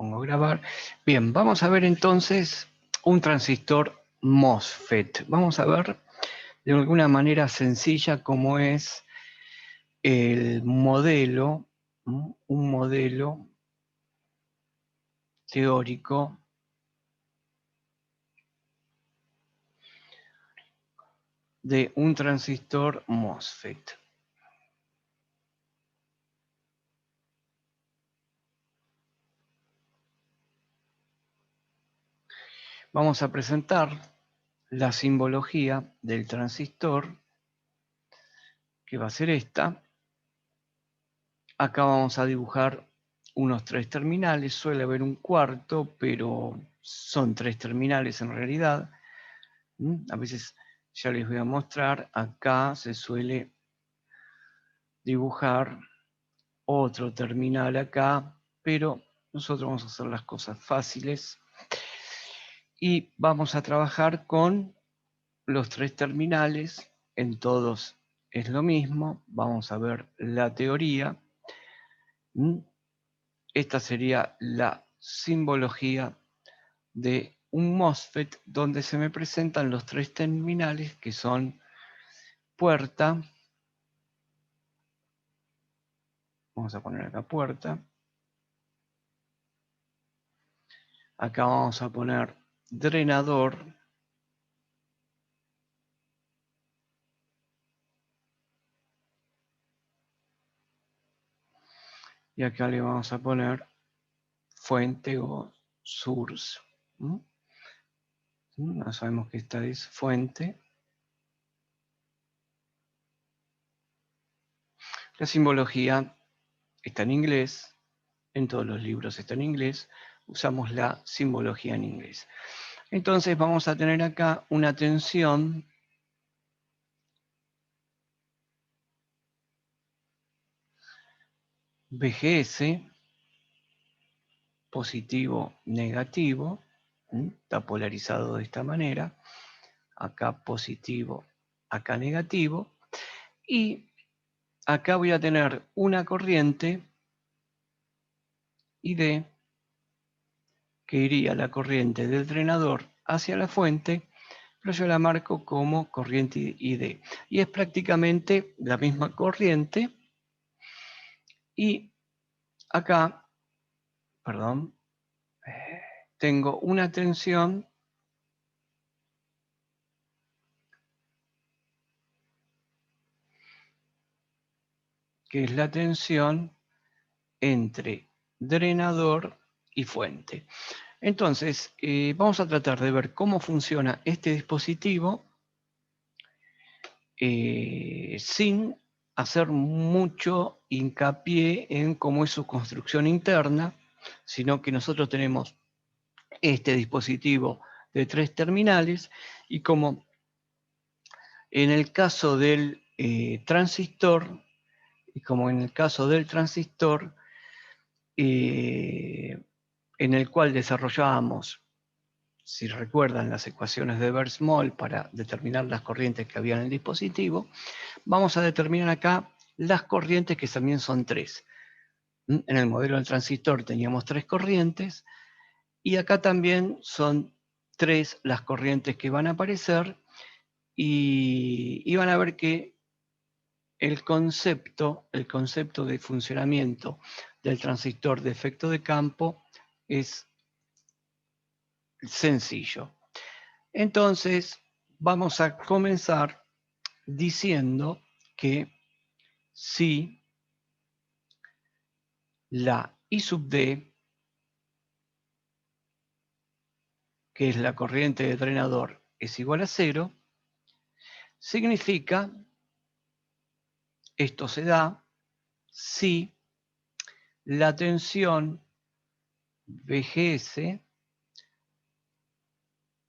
pongo a grabar. Bien, vamos a ver entonces un transistor MOSFET. Vamos a ver de alguna manera sencilla cómo es el modelo, un modelo teórico de un transistor MOSFET. Vamos a presentar la simbología del transistor, que va a ser esta. Acá vamos a dibujar unos 3 terminales, suele haber un cuarto, pero son 3 terminales en realidad. A veces ya les voy a mostrar, acá se suele dibujar otro terminal acá, pero nosotros vamos a hacer las cosas fáciles y vamos a trabajar con los 3 terminales. En todos es lo mismo. Vamos a ver la teoría. Esta sería la simbología de un MOSFET donde se me presentan los 3 terminales que son puerta. Vamos a poner acá puerta. Acá vamos a poner drenador. Y acá le vamos a poner fuente o source. No sabemos que esta es fuente. La simbología está en inglés. En todos los libros está en inglés. Usamos la simbología en inglés. Entonces vamos a tener acá una tensión VGS, positivo, negativo. Está polarizado de esta manera. Acá positivo, acá negativo. Y acá voy a tener una corriente ID que iría la corriente del drenador hacia la fuente, pero yo la marco como corriente ID. Y es prácticamente la misma corriente. Y acá, perdón, tengo una tensión que es la tensión entre drenador y fuente. Entonces, vamos a tratar de ver cómo funciona este dispositivo sin hacer mucho hincapié en cómo es su construcción interna, sino que nosotros tenemos este dispositivo de 3 terminales y como en el caso del transistor, en el cual desarrollábamos, si recuerdan, las ecuaciones de Bohr-Small para determinar las corrientes que había en el dispositivo, vamos a determinar acá las corrientes que también son 3. En el modelo del transistor teníamos 3 corrientes y acá también son 3 las corrientes que van a aparecer y van a ver que el concepto de funcionamiento del transistor de efecto de campo es sencillo. Entonces, vamos a comenzar diciendo que si la I sub D, que es la corriente de drenador, es igual a 0, significa, esto se da si la tensión VGS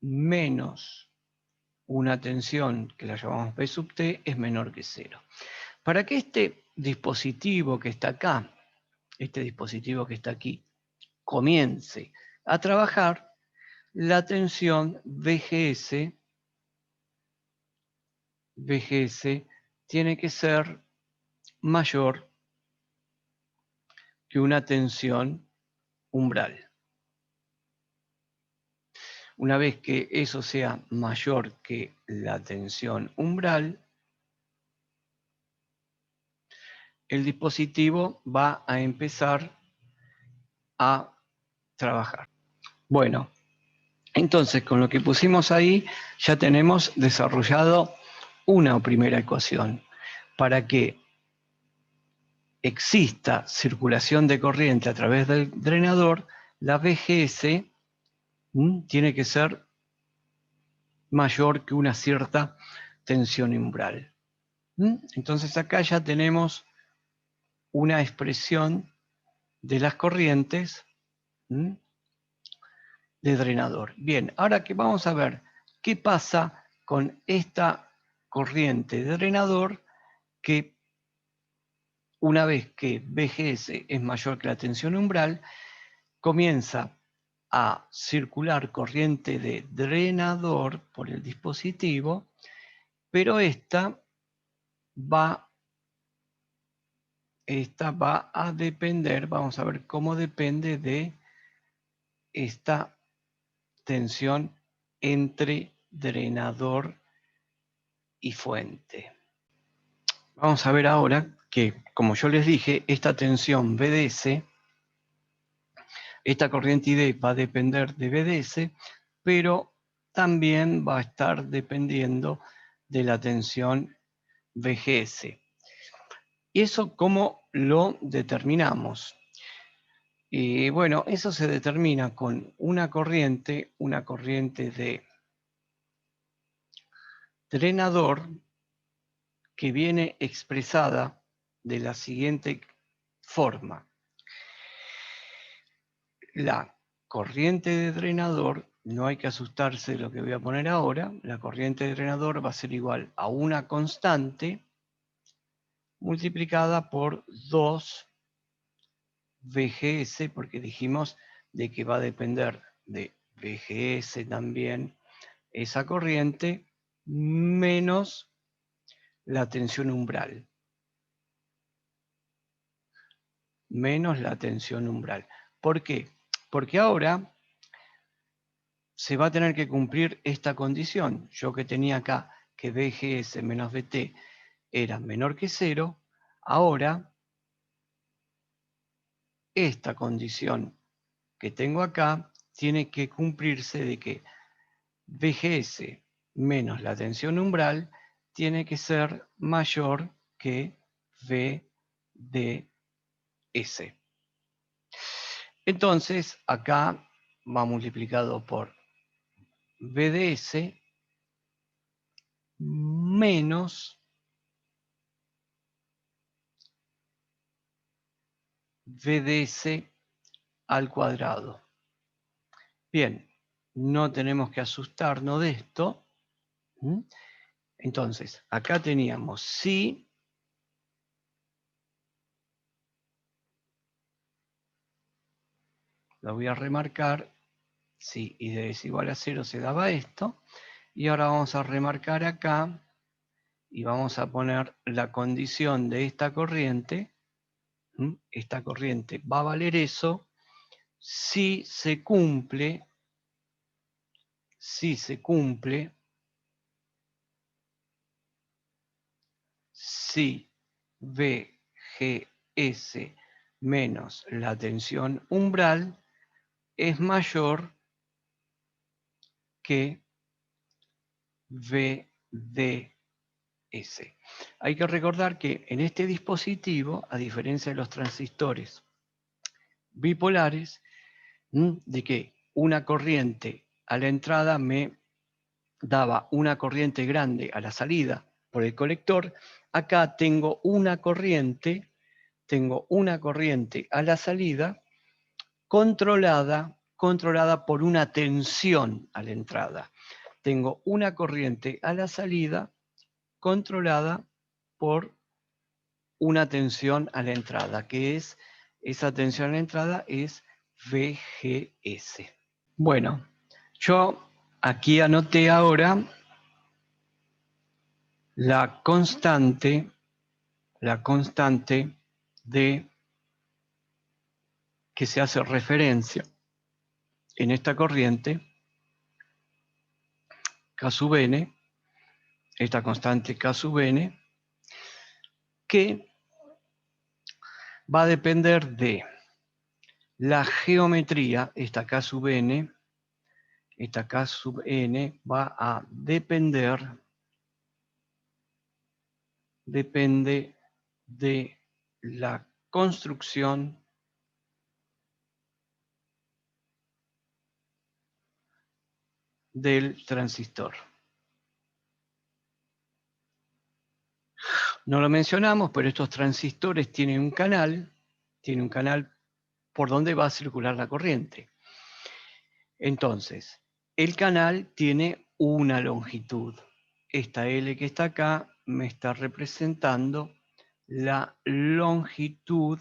menos una tensión que la llamamos P sub T es menor que 0. Para que este dispositivo que está acá, este dispositivo que está aquí, comience a trabajar, la tensión VGS tiene que ser mayor que una tensión umbral. Una vez que eso sea mayor que la tensión umbral, el dispositivo va a empezar a trabajar. Bueno, entonces con lo que pusimos ahí ya tenemos desarrollado una primera ecuación. Para que exista circulación de corriente a través del drenador, la VGS tiene que ser mayor que una cierta tensión umbral. Entonces acá ya tenemos una expresión de las corrientes de drenador. Bien, ahora que vamos a ver qué pasa con esta corriente de drenador que una vez que VGS es mayor que la tensión umbral, comienza a circular corriente de drenador por el dispositivo, pero esta va a depender, vamos a ver cómo depende de esta tensión entre drenador y fuente. Vamos a ver ahora que, como yo les dije, esta tensión BDS, esta corriente ID va a depender de BDS, pero también va a estar dependiendo de la tensión VGS. ¿Y eso cómo lo determinamos? Bueno, eso se determina con una corriente de drenador que viene expresada de la siguiente forma. La corriente de drenador, no hay que asustarse de lo que voy a poner ahora, la corriente de drenador va a ser igual a una constante multiplicada por 2 VGS, porque dijimos de que va a depender de VGS también esa corriente, menos la tensión umbral. Menos la tensión umbral. ¿Por qué? Porque ahora se va a tener que cumplir esta condición. Yo que tenía acá que VGS menos VT era menor que 0, ahora esta condición que tengo acá tiene que cumplirse de que VGS menos la tensión umbral tiene que ser mayor que VDS. Entonces, acá va multiplicado por VDS menos VDS al cuadrado. Bien, no tenemos que asustarnos de esto. Entonces, acá teníamos si lo voy a remarcar, si y de es igual a 0 se daba esto, y ahora vamos a remarcar acá y vamos a poner la condición de esta corriente. Esta corriente va a valer eso si se cumple si VGS menos la tensión umbral es mayor que VDS. Hay que recordar que en este dispositivo, a diferencia de los transistores bipolares, de que una corriente a la entrada me daba una corriente grande a la salida por el colector, acá tengo una corriente a la salida controlada por una tensión a la entrada. Tengo una corriente a la salida controlada por una tensión a la entrada, que es, esa tensión a la entrada es VGS. Bueno, yo aquí anoté ahora la constante de que se hace referencia en esta corriente K sub n, esta constante K sub n, que va a depender de la geometría, esta K sub n, esta K sub n va a depende de la construcción del transistor. No lo mencionamos, pero estos transistores tienen un canal por donde va a circular la corriente. Entonces, el canal tiene una longitud. Esta L que está acá me está representando la longitud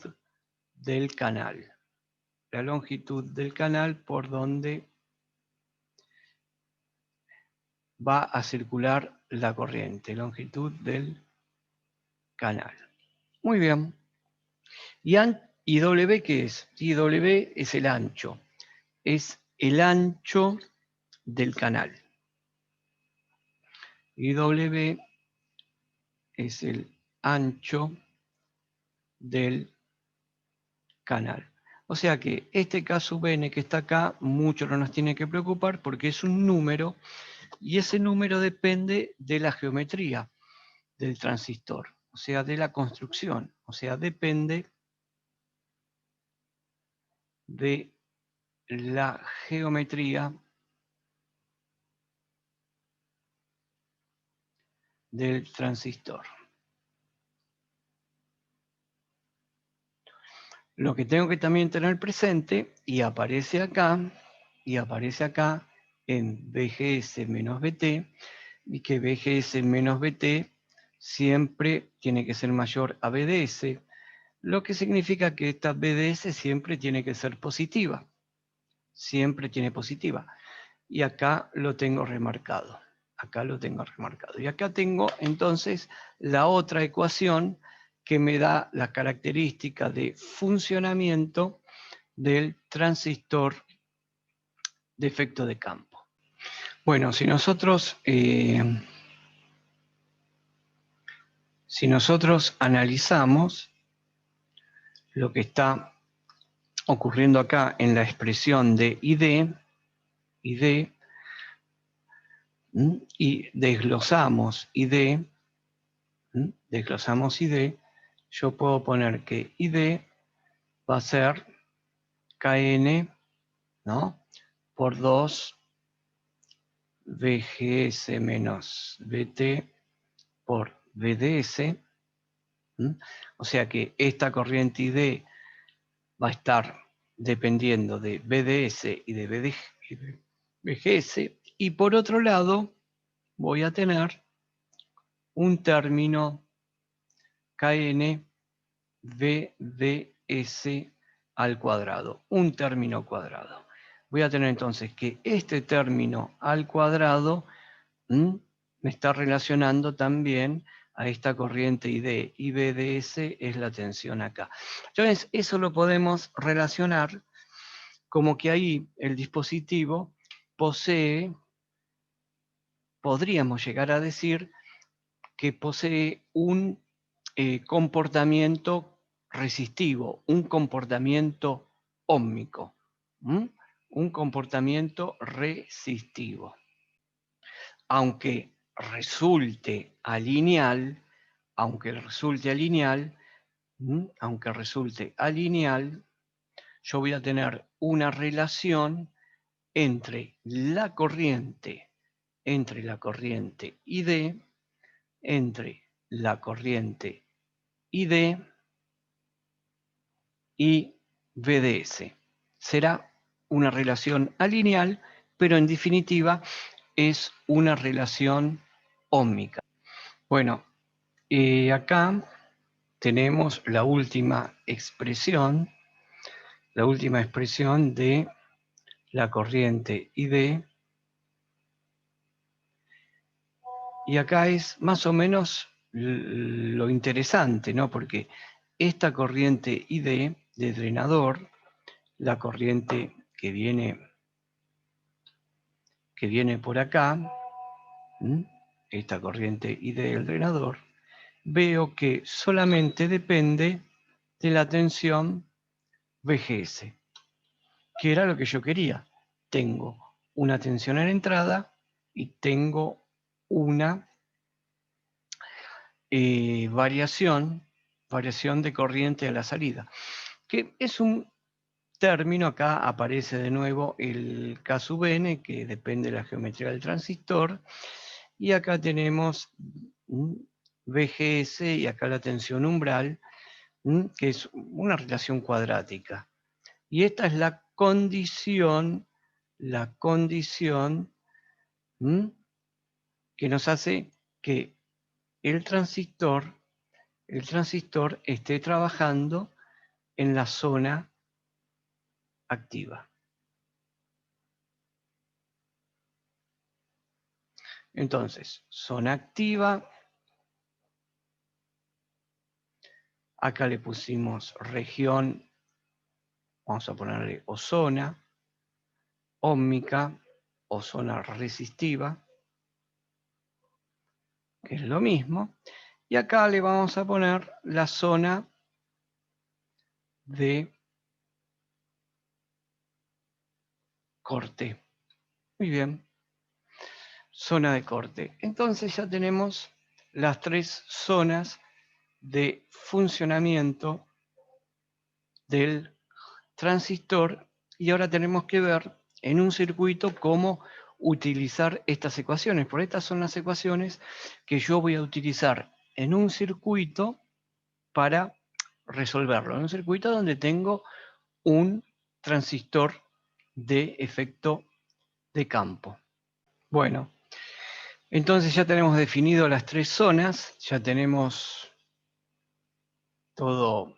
del canal. La longitud del canal por donde va a circular la corriente. Longitud del canal. Muy bien. ¿Y W qué es? Y W es el ancho. Es el ancho del canal. Y W es el ancho del canal. O sea que este K sub n que está acá, mucho no nos tiene que preocupar porque es un número y ese número depende de la geometría del transistor, o sea, de la construcción, o sea, depende de la geometría del transistor. Lo que tengo que también tener presente, y aparece acá en BGS menos BT, y que BGS menos BT siempre tiene que ser mayor a BDS, lo que significa que esta BDS siempre tiene que ser positiva. Siempre tiene positiva. Y acá lo tengo remarcado. Acá lo tengo remarcado. Y acá tengo entonces la otra ecuación que me da la característica de funcionamiento del transistor de efecto de campo. Bueno, si nosotros analizamos lo que está ocurriendo acá en la expresión de ID, y desglosamos ID, yo puedo poner que ID va a ser Kn, ¿no?, por 2 VGS menos VT por VDS. O sea que esta corriente ID va a estar dependiendo de VDS y de VGS. Y por otro lado, voy a tener un término Kn VDS al cuadrado, un término cuadrado. Voy a tener entonces que este término al cuadrado me está relacionando también a esta corriente ID, y VDS es la tensión acá. Entonces, eso lo podemos relacionar como que ahí el dispositivo posee, podríamos llegar a decir, que posee un comportamiento resistivo, un comportamiento óhmico, un comportamiento resistivo. Aunque resulte alineal, yo voy a tener una relación entre la corriente ID, y VDS. Será una relación alineal, pero en definitiva es una relación óhmica. Bueno, acá tenemos la última expresión de la corriente ID. Y acá es más o menos lo interesante, ¿no? Porque esta corriente ID de drenador, la corriente que viene por acá, esta corriente ID del drenador, veo que solamente depende de la tensión VGS, que era lo que yo quería. Tengo una tensión en la entrada y tengo una variación de corriente a la salida, que es un término. Acá aparece de nuevo el K-N, que depende de la geometría del transistor, y acá tenemos VGS y acá la tensión umbral, que es una relación cuadrática. Y esta es la condición que nos hace que el transistor esté trabajando en la zona activa. Entonces, zona activa, acá le pusimos región, vamos a ponerle o zona óhmica o zona resistiva, que es lo mismo, y acá le vamos a poner la zona de corte. Muy bien, zona de corte. Entonces ya tenemos las tres zonas de funcionamiento del transistor, y ahora tenemos que ver en un circuito cómo utilizar estas ecuaciones. Por estas son las ecuaciones que yo voy a utilizar en un circuito para resolverlo. En un circuito donde tengo un transistor de efecto de campo. Bueno, entonces ya tenemos definido las tres zonas, ya tenemos todo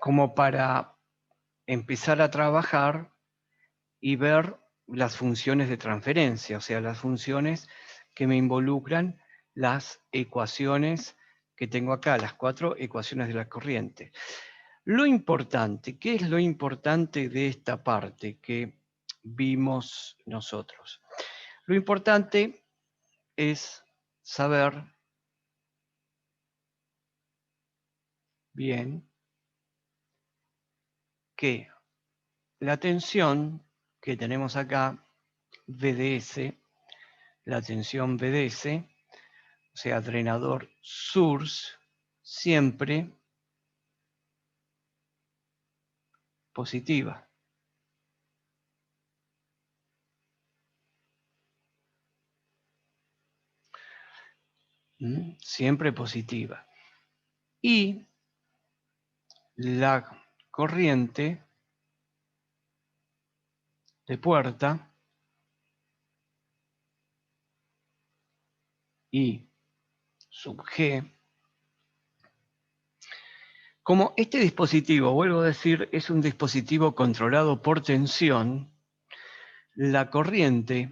como para empezar a trabajar y ver las funciones de transferencia, o sea, las funciones que me involucran las ecuaciones que tengo acá, las cuatro ecuaciones de la corriente. Lo importante, ¿qué es lo importante de esta parte que vimos nosotros? Lo importante es saber bien que la tensión que tenemos acá, VDS, la tensión VDS, o sea, drenador source, siempre positiva. Siempre positiva. Y la corriente de puerta I sub G, como este dispositivo, vuelvo a decir, es un dispositivo controlado por tensión, la corriente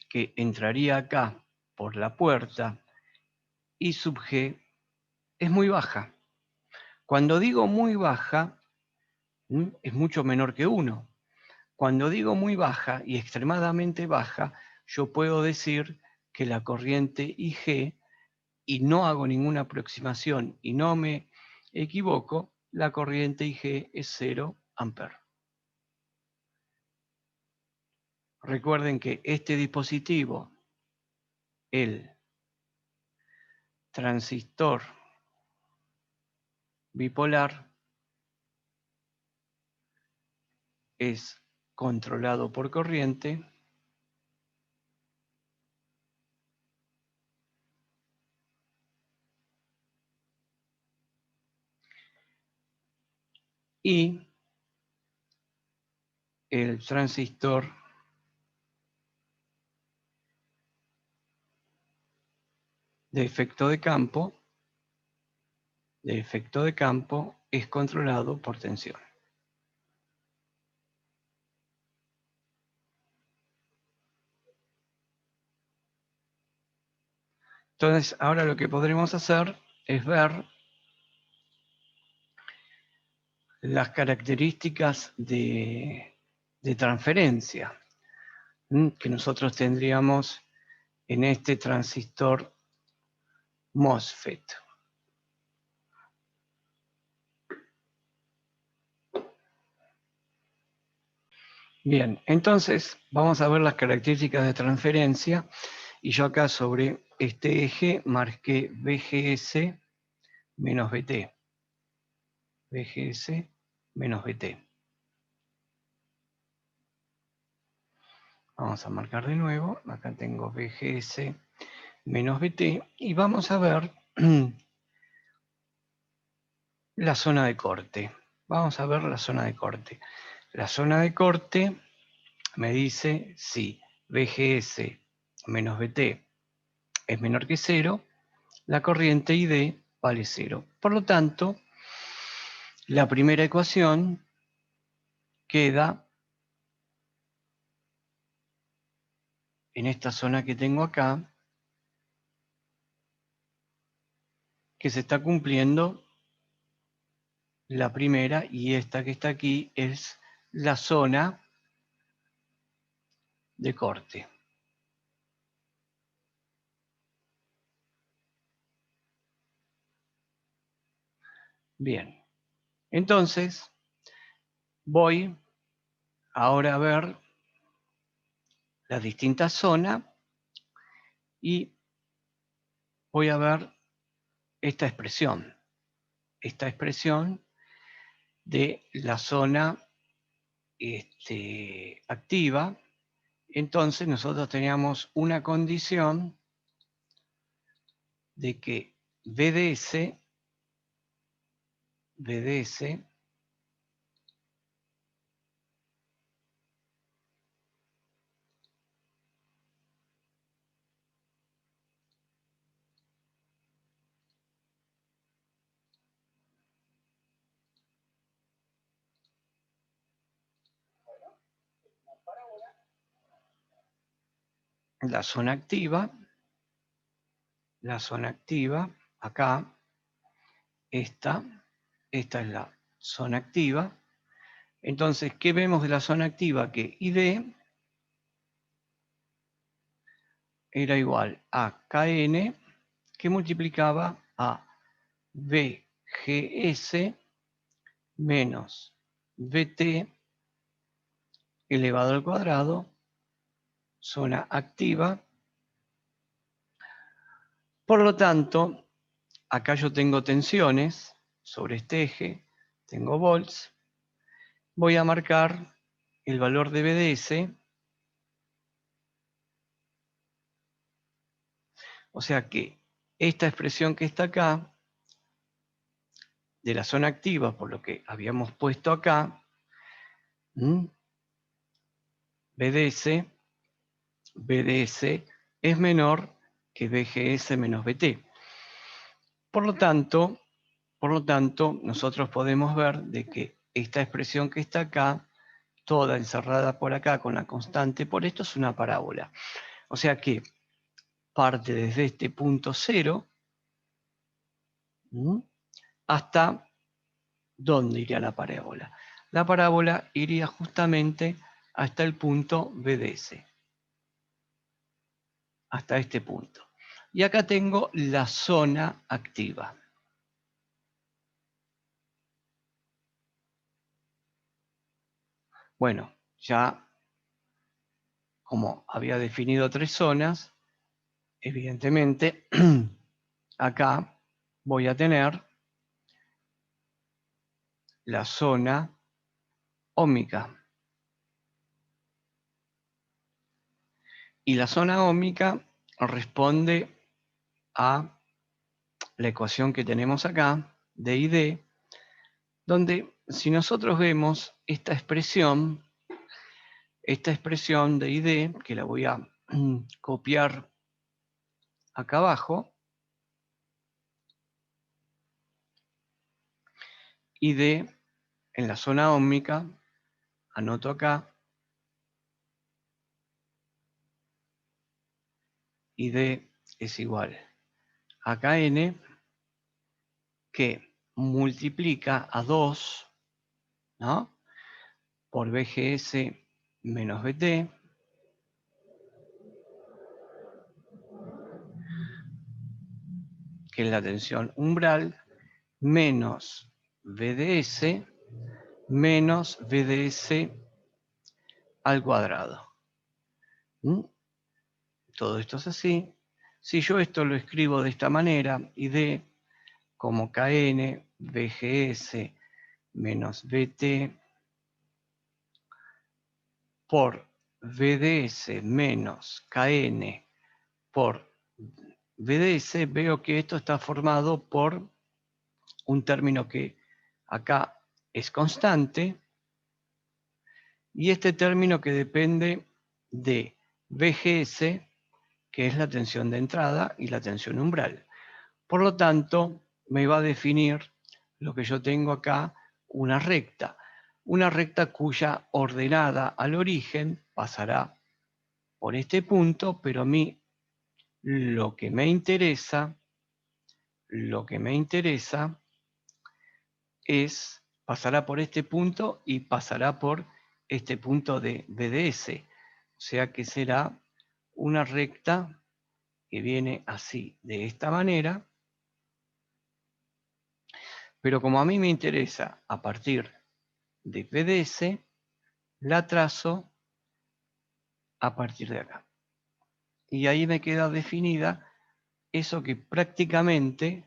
que entraría acá por la puerta I sub G es muy baja. Cuando digo muy baja, es mucho menor que 1. Cuando digo muy baja y extremadamente baja, yo puedo decir que la corriente IG, y no hago ninguna aproximación y no me equivoco, la corriente IG es 0 amperes. Recuerden que este dispositivo, el transistor bipolar, es controlado por corriente y el transistor de efecto de campo es controlado por tensión. Entonces, ahora lo que podremos hacer es ver las características de transferencia que nosotros tendríamos en este transistor MOSFET. Bien, entonces vamos a ver las características de transferencia y yo acá sobre este eje marqué VGS menos VT. VGS menos VT. Vamos a marcar de nuevo, acá tengo VGS menos VT y vamos a ver la zona de corte. Vamos a ver la zona de corte. La zona de corte me dice si VGS menos VT es menor que 0, la corriente ID vale 0. Por lo tanto, la primera ecuación queda en esta zona que tengo acá, que se está cumpliendo la primera, y esta que está aquí es la zona de corte. Bien, entonces voy ahora a ver las distintas zonas y voy a ver esta expresión de la zona activa. Entonces nosotros teníamos una condición de que VDS la zona activa, acá, esta es la zona activa. Entonces, ¿qué vemos de la zona activa? Que ID era igual a Kn, que multiplicaba a VGS menos VT elevado al cuadrado, zona activa. Por lo tanto, acá yo tengo tensiones sobre este eje, tengo volts. Voy a marcar el valor de VDS, o sea que esta expresión que está acá, de la zona activa, por lo que habíamos puesto acá, BDS es menor que VGS menos VT. Por lo tanto, nosotros podemos ver de que esta expresión que está acá, toda encerrada por acá con la constante por esto, es una parábola. O sea que parte desde este punto 0 hasta ¿dónde iría la parábola? La parábola iría justamente hasta el punto BDS. Hasta este punto. Y acá tengo la zona activa. Bueno, ya como había definido 3 zonas, evidentemente acá voy a tener la zona óhmica. Y la zona óhmica responde a la ecuación que tenemos acá, de ID, donde si nosotros vemos esta expresión de ID, que la voy a copiar acá abajo, ID en la zona óhmica, anoto acá, ID es igual a Kn, que multiplica a 2, ¿no?, por VGS menos VT, que es la tensión umbral, menos VDS, menos VDS al cuadrado. Todo esto es así. Si yo esto lo escribo de esta manera, y D como Kn, VGS menos VT por VDS menos Kn por VDS, veo que esto está formado por un término que acá es constante, y este término que depende de VGS, que es la tensión de entrada, y la tensión umbral. Por lo tanto, me va a definir lo que yo tengo acá, una recta cuya ordenada al origen pasará por este punto, pero a mí lo que me interesa es, pasará por este punto y pasará por este punto de BDS. O sea que será una recta que viene así, de esta manera, pero como a mí me interesa a partir de BDS, la trazo a partir de acá. Y ahí me queda definida eso que prácticamente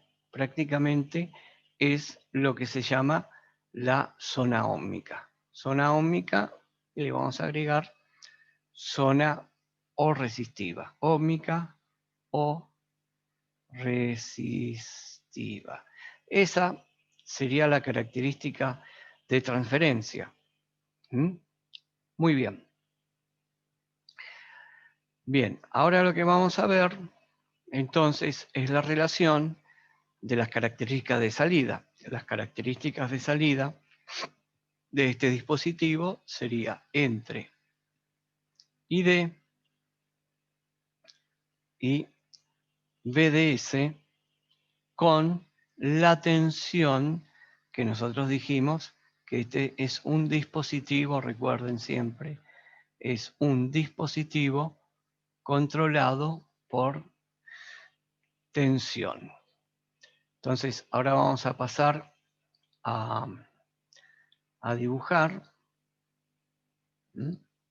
es lo que se llama la zona óhmica. Zona óhmica, y le vamos a agregar zona O resistiva. Óhmica o resistiva. Esa sería la característica de transferencia. Muy bien. Bien, ahora lo que vamos a ver entonces es la relación de las características de salida. Las características de salida de este dispositivo sería entre ID y BDS con la tensión que nosotros dijimos que este es un dispositivo, recuerden siempre, es un dispositivo controlado por tensión. Entonces, ahora vamos a pasar a dibujar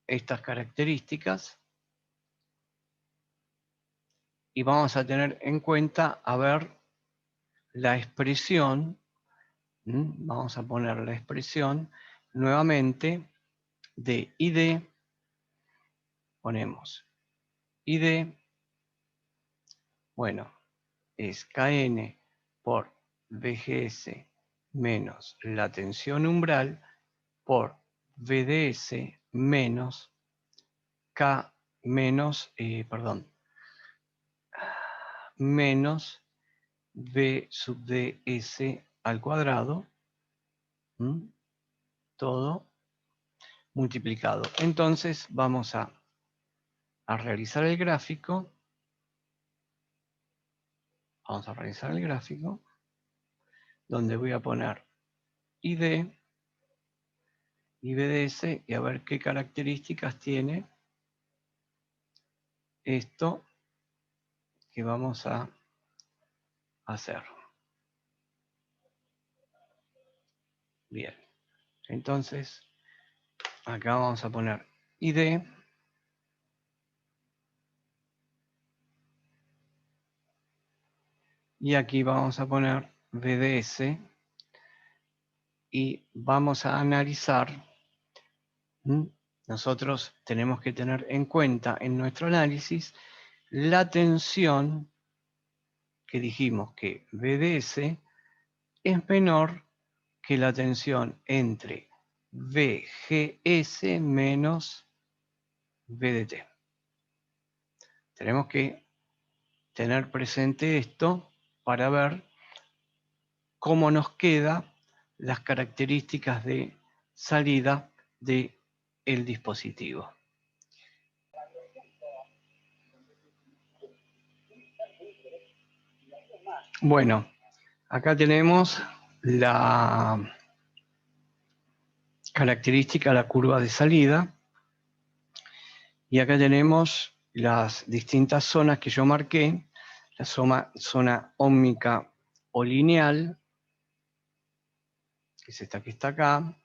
estas características y vamos a tener en cuenta, a ver, la expresión, vamos a poner la expresión nuevamente de ID, ponemos ID, bueno, es Kn por VGS menos la tensión umbral por VDS menos K menos, menos V sub ds al cuadrado, todo multiplicado. Entonces vamos a realizar el gráfico. Vamos a realizar el gráfico, donde voy a poner ID y BDS y a ver qué características tiene esto que vamos a hacer. Bien, entonces acá vamos a poner ID y aquí vamos a poner BDS y vamos a analizar. Nosotros tenemos que tener en cuenta en nuestro análisis la tensión que dijimos que BDS es menor que la tensión entre VGS menos VDT. Tenemos que tener presente esto para ver cómo nos quedan las características de salida del dispositivo. Bueno, acá tenemos la característica, la curva de salida, y acá tenemos las distintas zonas que yo marqué, la zona óhmica o lineal, que es esta que está acá.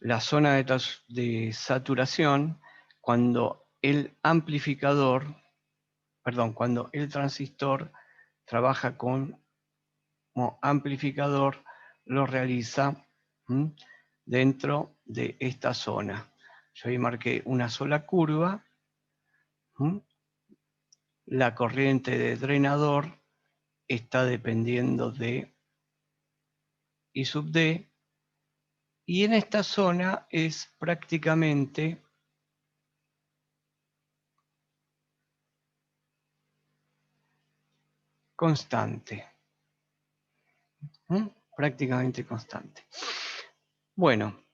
La zona de saturación, cuando el cuando el transistor trabaja como amplificador, lo realiza dentro de esta zona. Yo ahí marqué una sola curva. La corriente de drenador está dependiendo de I sub D, y en esta zona es prácticamente constante. Prácticamente constante. Bueno,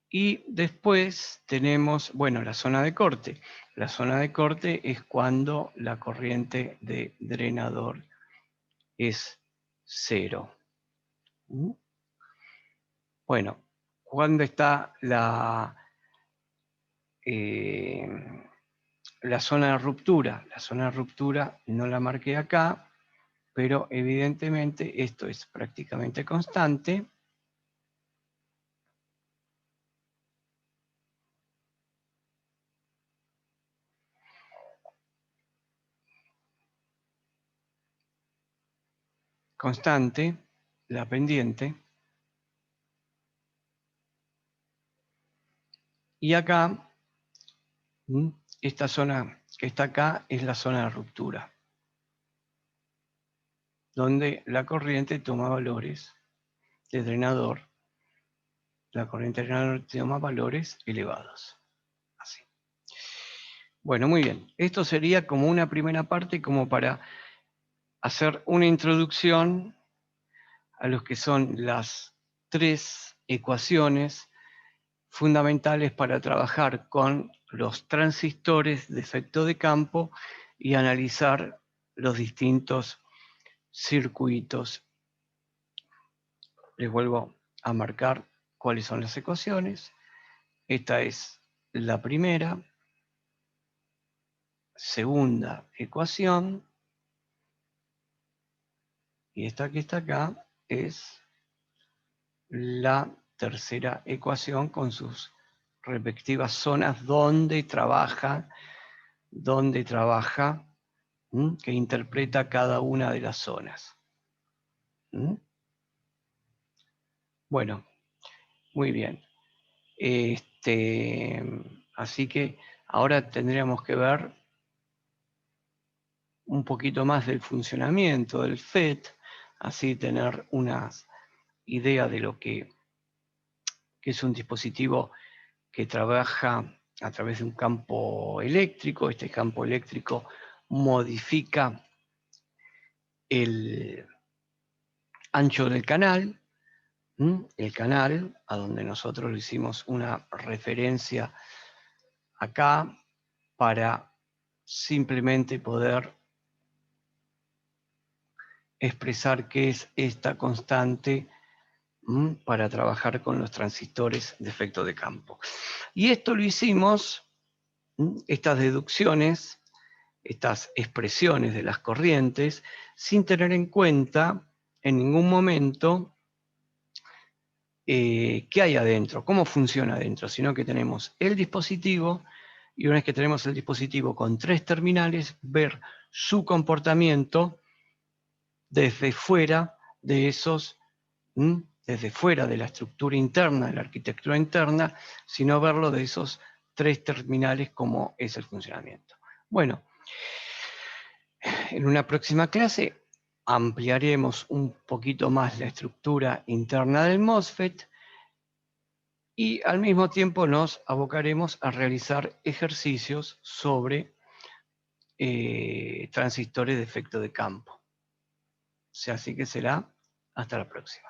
y después tenemos, bueno, la zona de corte. La zona de corte es cuando la corriente de drenador es 0. Bueno, ¿cuándo está la zona de ruptura? La zona de ruptura no la marqué acá, pero evidentemente esto es prácticamente constante. Constante, la pendiente. Y acá, esta zona que está acá es la zona de ruptura, donde la corriente toma valores de drenador. La corriente de drenador toma valores elevados. Así. Bueno, muy bien. Esto sería como una primera parte, como para hacer una introducción a lo que son las 3 ecuaciones fundamentales para trabajar con los transistores de efecto de campo y analizar los distintos circuitos. Les vuelvo a marcar cuáles son las ecuaciones. Esta es la primera. Segunda ecuación. Y esta que está acá es la tercera ecuación con sus respectivas zonas donde trabaja, que interpreta cada una de las zonas. Bueno, muy bien. Así que ahora tendríamos que ver un poquito más del funcionamiento del FET, así tener una idea de lo que es un dispositivo que trabaja a través de un campo eléctrico. Este campo eléctrico modifica el ancho del canal, el canal a donde nosotros le hicimos una referencia acá para simplemente poder expresar qué es esta constante para trabajar con los transistores de efecto de campo. Y esto lo hicimos, estas deducciones, estas expresiones de las corrientes, sin tener en cuenta en ningún momento qué hay adentro, cómo funciona adentro, sino que tenemos el dispositivo, y una vez que tenemos el dispositivo con 3 terminales, ver su comportamiento desde fuera de esos, desde fuera de la estructura interna, de la arquitectura interna, sino verlo de esos 3 terminales como es el funcionamiento. Bueno, en una próxima clase ampliaremos un poquito más la estructura interna del MOSFET y al mismo tiempo nos abocaremos a realizar ejercicios sobre transistores de efecto de campo. O sea, así que será hasta la próxima.